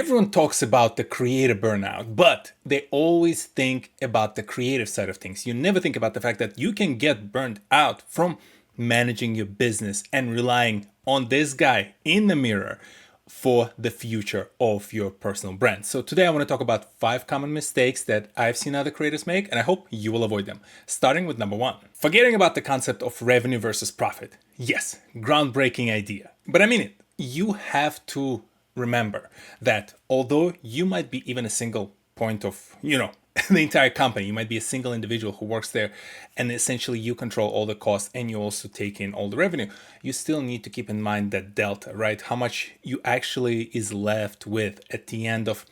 Everyone talks about the creative burnout, but they always think about the creative side of things. You never think about the fact that you can get burnt out from managing your business and relying on this guy in the mirror for the future of your personal brand. So today I want to talk about 5 common mistakes that I've seen other creators make, and I hope you will avoid them. Starting with number 1, forgetting about the concept of revenue versus profit. Yes, groundbreaking idea, but I mean it. You have to remember that although you might be even a single point of, the entire company, you might be a single individual who works there, and essentially you control all the costs and you also take in all the revenue, you still need to keep in mind that delta, right? How much you actually is left with at the end of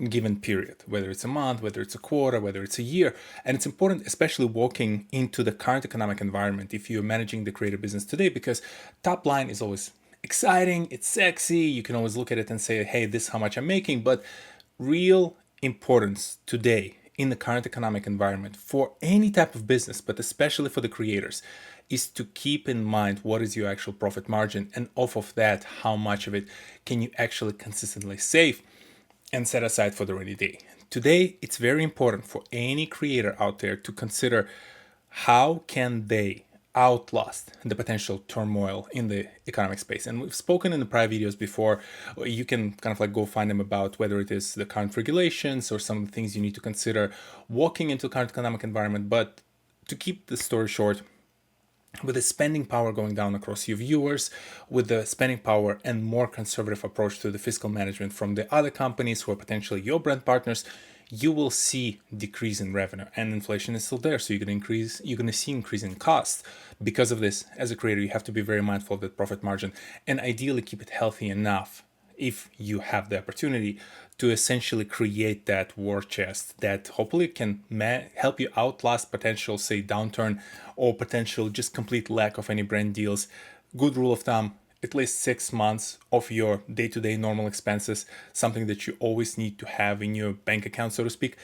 given period, whether it's a month, whether it's a quarter, whether it's a year. And it's important, especially walking into the current economic environment, if you're managing the creative business today, because top line is always exciting, it's sexy, you can always look at it and say, hey, this is how much I'm making. But real importance today in the current economic environment for any type of business, but especially for the creators, is to keep in mind what is your actual profit margin, and off of that, how much of it can you actually consistently save and set aside for the rainy day. Today, it's very important for any creator out there to consider how can they outlast the potential turmoil in the economic space. And we've spoken in the prior videos before. You can kind of like go find them about whether it is the current regulations or some of the things you need to consider walking into the current economic environment. But to keep the story short, with the spending power going down across your viewers, with the spending power and more conservative approach to the fiscal management from the other companies who are potentially your brand partners, you will see decrease in revenue, and inflation is still there. So you're going to see increase in costs. Because of this, as a creator, you have to be very mindful of the profit margin and ideally keep it healthy enough, if you have the opportunity, to essentially create that war chest that hopefully can help you outlast potential, say, downturn or potential just complete lack of any brand deals. Good rule of thumb, at least 6 months of your day-to-day normal expenses, something that you always need to have in your bank account, so to speak.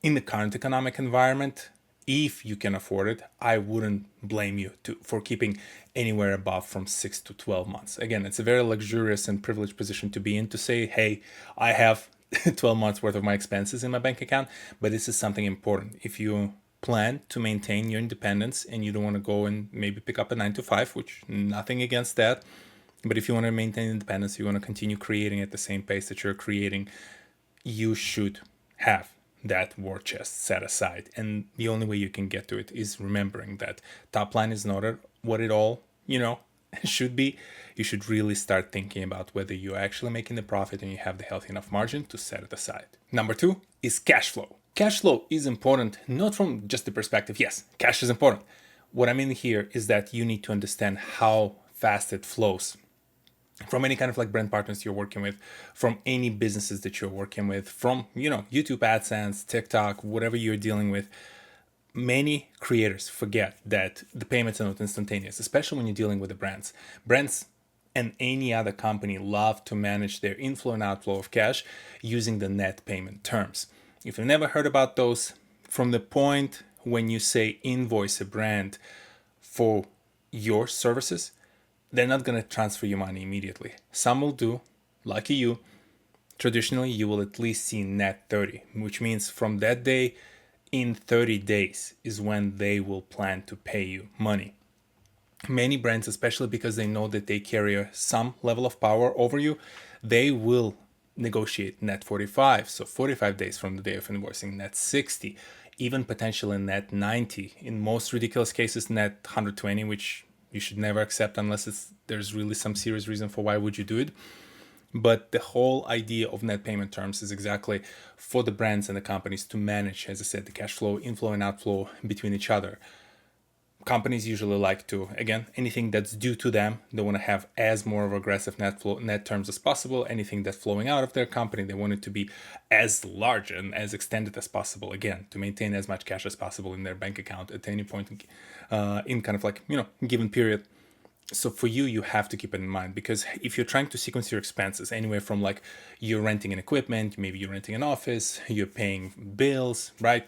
In the current economic environment, if you can afford it, I wouldn't blame you for keeping anywhere above from 6 to 12 months. Again, it's a very luxurious and privileged position to be in, to say, hey, I have 12 months worth of my expenses in my bank account. But this is something important. If you plan to maintain your independence and you don't want to go and maybe pick up a 9 to 5, which nothing against that, but if you want to maintain independence, you want to continue creating at the same pace that you're creating, you should have that war chest set aside. And the only way you can get to it is remembering that top line is not what it all, should be. You should really start thinking about whether you're actually making the profit and you have the healthy enough margin to set it aside. Number 2 is cash flow. Cash flow is important, not from just the perspective, yes, cash is important. What I mean here is that you need to understand how fast it flows from any kind of like brand partners you're working with, from any businesses that you're working with, from, YouTube AdSense, TikTok, whatever you're dealing with. Many creators forget that the payments are not instantaneous, especially when you're dealing with the brands. Brands and any other company love to manage their inflow and outflow of cash using the net payment terms. If you've never heard about those, from the point when you say invoice a brand for your services, they're not going to transfer you money immediately. Some will do, lucky you. Traditionally, you will at least see net 30, which means from that day in 30 days is when they will plan to pay you money. Many brands, especially because they know that they carry some level of power over you, they will negotiate net 45. So 45 days from the day of invoicing, net 60, even potentially net 90. In most ridiculous cases, net 120, which you should never accept unless there's really some serious reason for why would you do it. But the whole idea of net payment terms is exactly for the brands and the companies to manage, as I said, the cash flow, inflow and outflow between each other. Companies usually like to, again, anything that's due to them, they want to have as more of aggressive net terms as possible. Anything that's flowing out of their company, they want it to be as large and as extended as possible, again, to maintain as much cash as possible in their bank account at any point in kind of like, given period. So for you, you have to keep it in mind, because if you're trying to sequence your expenses anywhere from like you're renting an equipment, maybe you're renting an office, you're paying bills, right?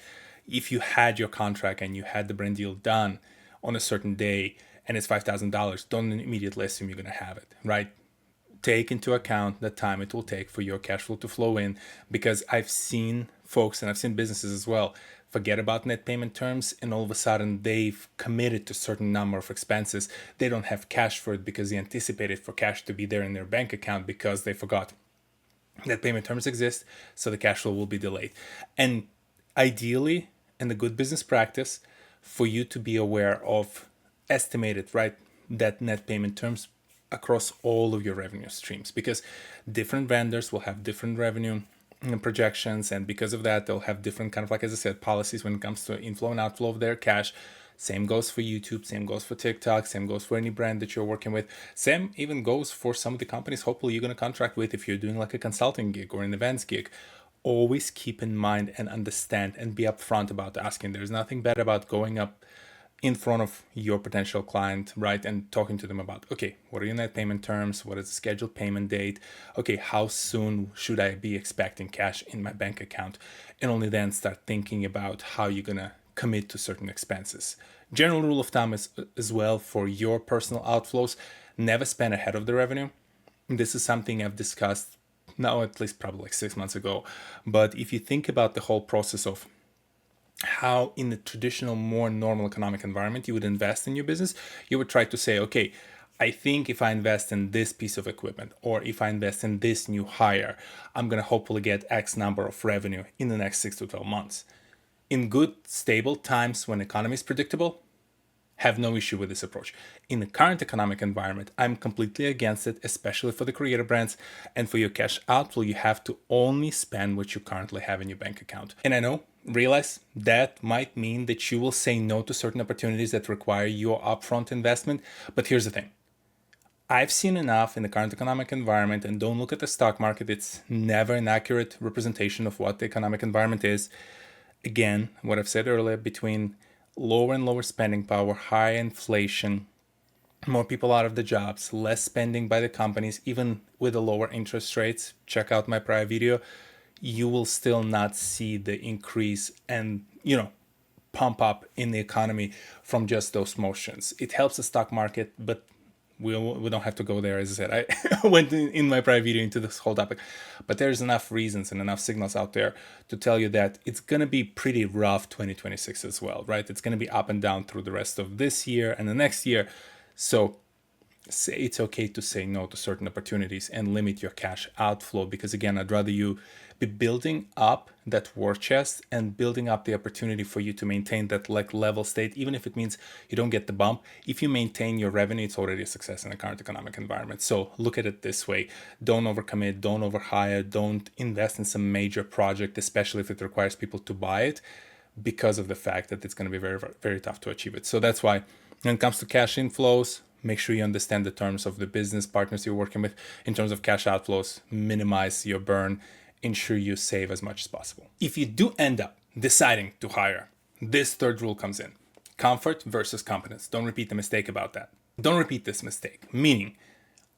If you had your contract and you had the brand deal done on a certain day and it's $5,000, don't immediately assume you're going to have it, right? take into account the time it will take for your cash flow to flow in, because I've seen folks and I've seen businesses as well forget about net payment terms, and all of a sudden they've committed to a certain number of expenses. They don't have cash for it because they anticipated for cash to be there in their bank account because they forgot that payment terms exist, so the cash flow will be delayed. And ideally, in the good business practice, for you to be aware of estimated, right, that net payment terms across all of your revenue streams, because different vendors will have different revenue projections, and because of that they'll have different kind of, like, as I said, policies when it comes to inflow and outflow of their cash. Same goes for YouTube, same goes for TikTok, same goes for any brand that you're working with. Same even goes for some of the companies hopefully you're going to contract with if you're doing like a consulting gig or an events gig. Always keep in mind and understand and be upfront about asking. There's nothing bad about going up in front of your potential client, right, and talking to them about, okay, what are your net payment terms? What is the scheduled payment date? Okay, how soon should I be expecting cash in my bank account? And only then start thinking about how you're gonna commit to certain expenses. General rule of thumb is as well for your personal outflows: never spend ahead of the revenue. This is something I've discussed now at least probably like 6 months ago. But if you think about the whole process of how in the traditional, more normal economic environment you would invest in your business, you would try to say, okay, I think if I invest in this piece of equipment, or if I invest in this new hire, I'm going to hopefully get X number of revenue in the next 6 to 12 months. In good, stable times when economy is predictable, have no issue with this approach. In the current economic environment, I'm completely against it, especially for the creator brands. And for your cash outflow, you have to only spend what you currently have in your bank account. And I know, realize that might mean that you will say no to certain opportunities that require your upfront investment. But here's the thing. I've seen enough in the current economic environment, and don't look at the stock market. It's never an accurate representation of what the economic environment is. Again, what I've said earlier, between lower and lower spending power, high inflation, more people out of the jobs, less spending by the companies, even with the lower interest rates, check out my prior video, you will still not see the increase and, pump up in the economy from just those motions. It helps the stock market, but we don't have to go there. As I said, I went in my prior video into this whole topic, but there's enough reasons and enough signals out there to tell you that it's going to be pretty rough 2026 as well, right? It's going to be up and down through the rest of this year and the next year. So it's okay to say no to certain opportunities and limit your cash outflow, because again, I'd rather you be building up that war chest and building up the opportunity for you to maintain that like level state, even if it means you don't get the bump. If you maintain your revenue, it's already a success in the current economic environment. So look at it this way: don't overcommit, don't overhire, don't invest in some major project, especially if it requires people to buy it, because of the fact that it's going to be very, very tough to achieve it. So that's why when it comes to cash inflows, make sure you understand the terms of the business partners you're working with. In terms of cash outflows, minimize your burn, ensure you save as much as possible. If you do end up deciding to hire, this third rule comes in: comfort versus competence. Don't repeat the mistake about that. Don't repeat this mistake. Meaning,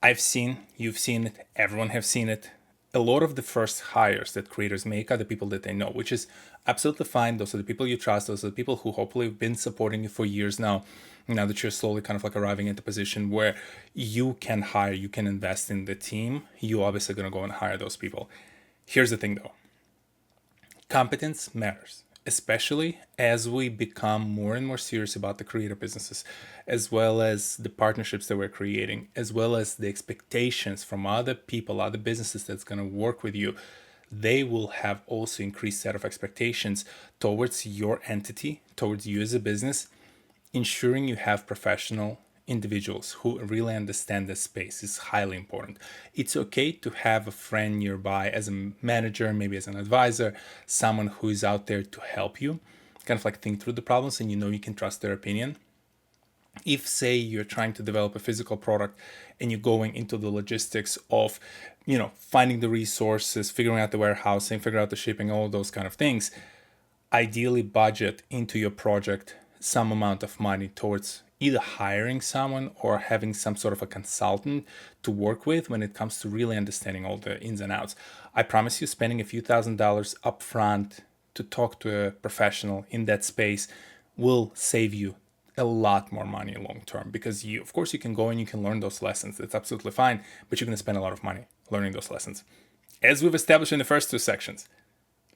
you've seen it, everyone has seen it. A lot of the first hires that creators make are the people that they know, which is absolutely fine. Those are the people you trust. Those are the people who hopefully have been supporting you for years now. Now that you're slowly kind of like arriving at the position where you can hire, you can invest in the team, you obviously going to go and hire those people. Here's the thing though. Competence matters, especially as we become more and more serious about the creator businesses, as well as the partnerships that we're creating, as well as the expectations from other people, other businesses that's going to work with you. They will have also increased set of expectations towards your entity, towards you as a business. Ensuring you have professional individuals who really understand the space is highly important. It's okay to have a friend nearby as a manager, maybe as an advisor, someone who is out there to help you kind of like think through the problems, and you can trust their opinion. If, say, you're trying to develop a physical product and you're going into the logistics of, finding the resources, figuring out the warehousing, figuring out the shipping, all those kind of things, ideally budget into your project some amount of money towards either hiring someone or having some sort of a consultant to work with when it comes to really understanding all the ins and outs. I promise you, spending a few $1,000s upfront to talk to a professional in that space will save you a lot more money long term, because you, of course, you can go and you can learn those lessons. That's absolutely fine, but you're going to spend a lot of money learning those lessons. As we've established in the first two sections,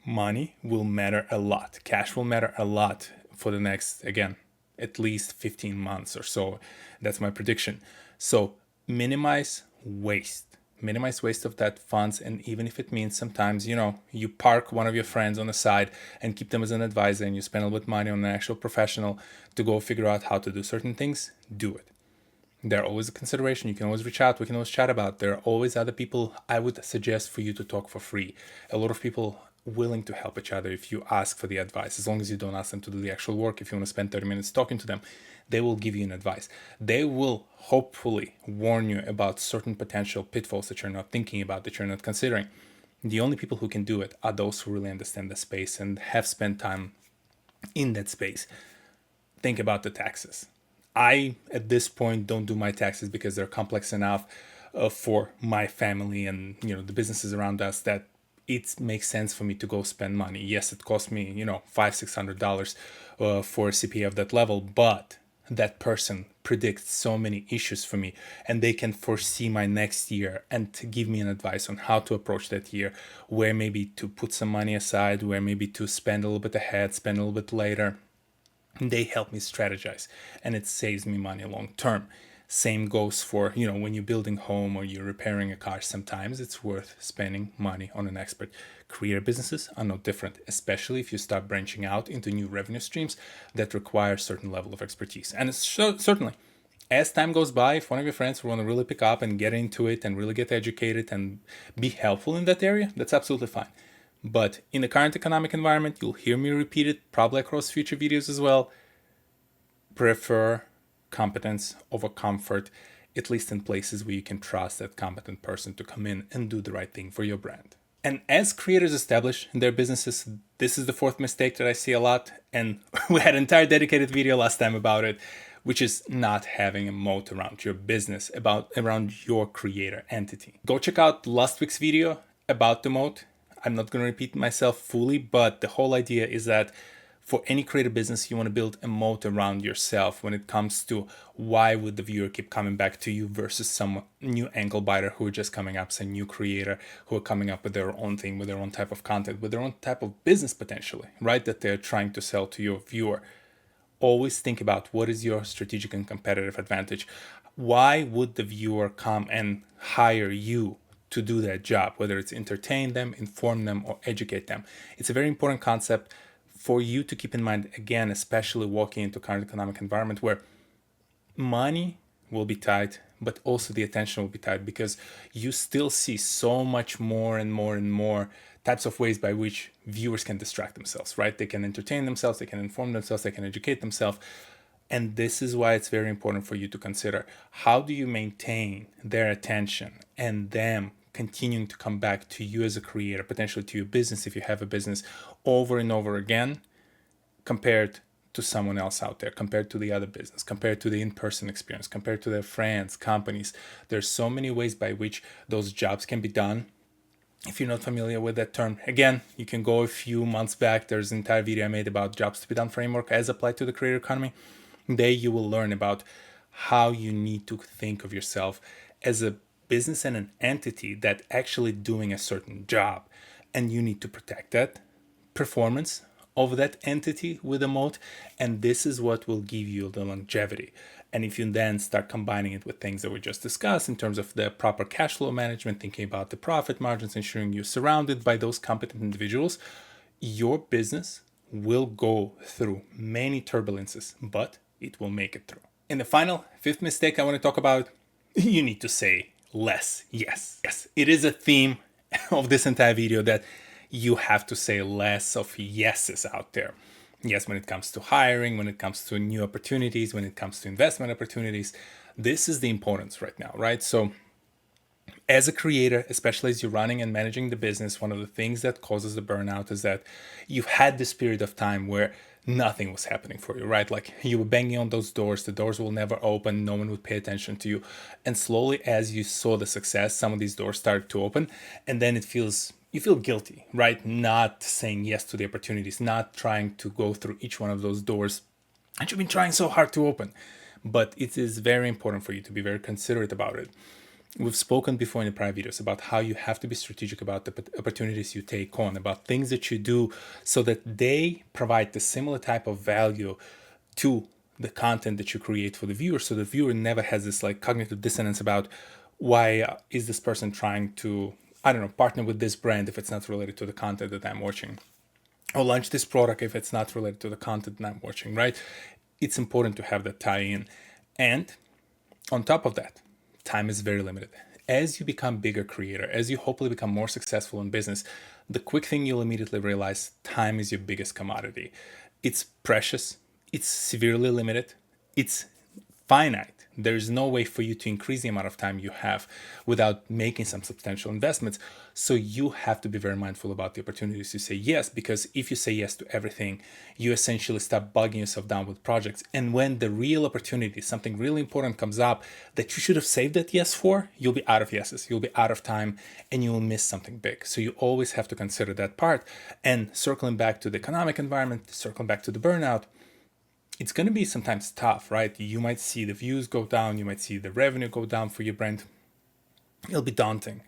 money will matter a lot. Cash will matter a lot for the next, again, at least 15 months or so. That's my prediction. So minimize waste. Minimize waste of that funds. And even if it means sometimes, you park one of your friends on the side and keep them as an advisor, and you spend a little bit of money on an actual professional to go figure out how to do certain things, do it. They're always a consideration. You can always reach out. We can always chat about it. There are always other people I would suggest for you to talk for free. A lot of people willing to help each other if you ask for the advice, as long as you don't ask them to do the actual work. If you want to spend 30 minutes talking to them, they will give you an advice. They will hopefully warn you about certain potential pitfalls that you're not thinking about, that you're not considering. The only people who can do it are those who really understand the space and have spent time in that space. Think about the taxes. I, at this point, don't do my taxes because they're complex enough for my family and the businesses around us that it makes sense for me to go spend money. Yes, it costs me $500-$600 for a CPA of that level, but that person predicts so many issues for me, and they can foresee my next year and to give me an advice on how to approach that year, where maybe to put some money aside, where maybe to spend a little bit ahead, spend a little bit later. They help me strategize, and it saves me money long term. Same goes for, when you're building home or you're repairing a car, sometimes it's worth spending money on an expert. Creator businesses are no different, especially if you start branching out into new revenue streams that require a certain level of expertise. And it's certainly, as time goes by, if one of your friends want to really pick up and get into it and really get educated and be helpful in that area, that's absolutely fine. But in the current economic environment, you'll hear me repeat it probably across future videos as well. Prefer competence over comfort, at least in places where you can trust that competent person to come in and do the right thing for your brand. And as creators establish their businesses, this is the fourth mistake that I see a lot. And we had an entire dedicated video last time about it, which is not having a moat around your business, around your creator entity. Go check out last week's video about the moat. I'm not going to repeat myself fully, but the whole idea is that for any creative business, you want to build a moat around yourself when it comes to why would the viewer keep coming back to you versus some new ankle biter who are just coming up, some new creator who are coming up with their own thing, with their own type of content, with their own type of business potentially, right? That they're trying to sell to your viewer. Always think about what is your strategic and competitive advantage. Why would the viewer come and hire you to do that job, whether it's entertain them, inform them, or educate them? It's a very important concept for you to keep in mind, again, especially walking into current economic environment where money will be tight, but also the attention will be tight, because you still see so much more and more and more types of ways by which viewers can distract themselves, right? They can entertain themselves, they can inform themselves, they can educate themselves. And this is why it's very important for you to consider, how do you maintain their attention and them continuing to come back to you as a creator, potentially to your business if you have a business, over and over again, compared to someone else out there, compared to the other business, compared to the in-person experience, compared to their friends, companies. There's so many ways by which those jobs can be done. If you're not familiar with that term, again, you can go a few months back. There's an entire video I made about jobs to be done framework as applied to the creator economy. There you will learn about how you need to think of yourself as a business and an entity that actually doing a certain job, and you need to protect that performance of that entity with a moat, and this is what will give you the longevity. And if you then start combining it with things that we just discussed in terms of the proper cash flow management, thinking about the profit margins, ensuring you're surrounded by those competent individuals, your business will go through many turbulences, but it will make it through. And the final, fifth mistake I want to talk about, you need to say less. Yes, it is a theme of this entire video that you have to say less of yeses out there. Yes, when it comes to hiring, when it comes to new opportunities, when it comes to investment opportunities, this is the importance right now, right? So as a creator, especially as you're running and managing the business, one of the things that causes the burnout is that you've had this period of time where nothing was happening for you, right? Like you were banging on those doors, the doors will never open, no one would pay attention to you. And slowly, as you saw the success, some of these doors started to open, and then you feel guilty, right? Not saying yes to the opportunities, not trying to go through each one of those doors and you've been trying so hard to open. But it is very important for you to be very considerate about it. We've spoken before in the prior videos about how you have to be strategic about the opportunities you take on, about things that you do so that they provide the similar type of value to the content that you create for the viewer, so the viewer never has this like cognitive dissonance about why is this person trying to, I don't know, partner with this brand if it's not related to the content that I'm watching, or launch this product if it's not related to the content that I'm watching, right? It's important to have that tie in. And on top of that, time is very limited. As you become bigger creator, as you hopefully become more successful in business, the quick thing you'll immediately realize, time is your biggest commodity. It's precious, it's severely limited, it's finite. There's no way for you to increase the amount of time you have without making some substantial investments. So you have to be very mindful about the opportunities you say yes, because if you say yes to everything, you essentially start bogging yourself down with projects. And when the real opportunity, something really important comes up that you should have saved that yes for, you'll be out of yeses, you'll be out of time, and you will miss something big. So you always have to consider that part. And circling back to the economic environment, circling back to the burnout, it's going to be sometimes tough, right? You might see the views go down, you might see the revenue go down for your brand. It'll be daunting.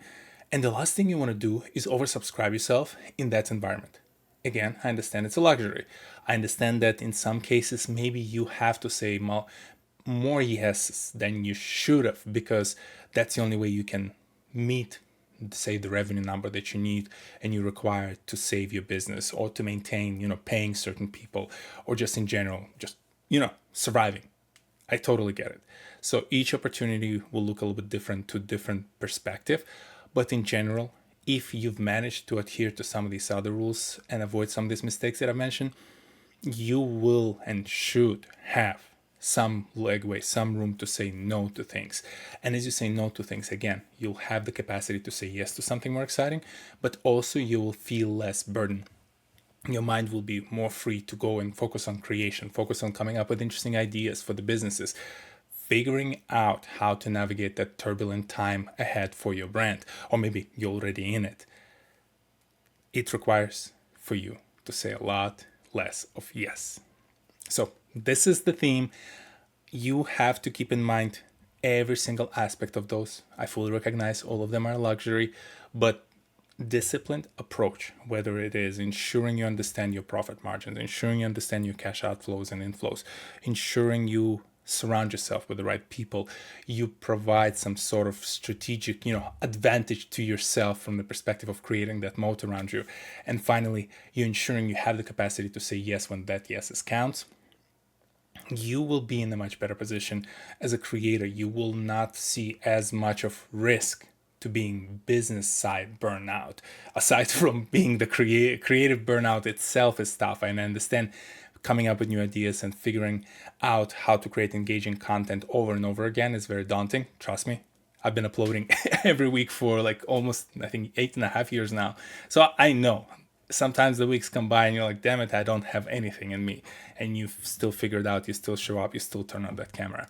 And the last thing you want to do is oversubscribe yourself in that environment. Again, I understand it's a luxury. I understand that in some cases, maybe you have to say more yeses than you should have, because that's the only way you can meet, say, the revenue number that you need and you require to save your business or to maintain, paying certain people, or just in general, just surviving. I totally get it. So each opportunity will look a little bit different to different perspective, but in general, if you've managed to adhere to some of these other rules and avoid some of these mistakes that I mentioned, you will and should have some legway, some room to say no to things. And as you say no to things, again, you'll have the capacity to say yes to something more exciting, but also you will feel less burden. Your mind will be more free to go and focus on creation, focus on coming up with interesting ideas for the businesses, figuring out how to navigate that turbulent time ahead for your brand, or maybe you're already in it. It requires for you to say a lot less of yes. So this is the theme. You have to keep in mind every single aspect of those. I fully recognize all of them are luxury, but disciplined approach, whether it is ensuring you understand your profit margins, ensuring you understand your cash outflows and inflows, ensuring you surround yourself with the right people, you provide some sort of strategic, advantage to yourself from the perspective of creating that moat around you. And finally, you're ensuring you have the capacity to say yes when that yes counts. You will be in a much better position as a creator. You will not see as much of risk to being business side burnout. Aside from being the creative burnout itself is tough, and I understand coming up with new ideas and figuring out how to create engaging content over and over again is very daunting. Trust me, I've been uploading every week for like almost, I think, 8.5 years now. So I know sometimes the weeks come by and you're like, damn it, I don't have anything in me. And you've still figured out, you still show up, you still turn on that camera.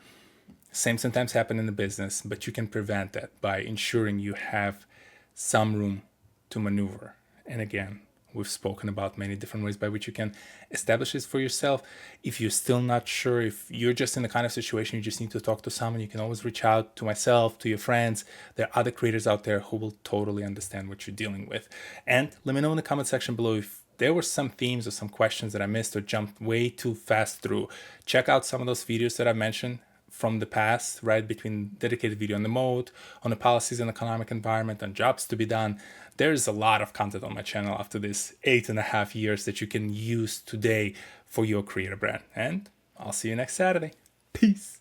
Same sometimes happen in the business, but you can prevent that by ensuring you have some room to maneuver. And again, we've spoken about many different ways by which you can establish this for yourself. If you're still not sure, if you're just in the kind of situation you just need to talk to someone, you can always reach out to myself, to your friends. There are other creators out there who will totally understand what you're dealing with. And let me know in the comment section below if there were some themes or some questions that I missed or jumped way too fast through. Check out some of those videos that I mentioned from the past, right? Between dedicated video on the mode, on the policies and economic environment, on jobs to be done. There's a lot of content on my channel after this 8.5 years that you can use today for your creator brand. And I'll see you next Saturday. Peace.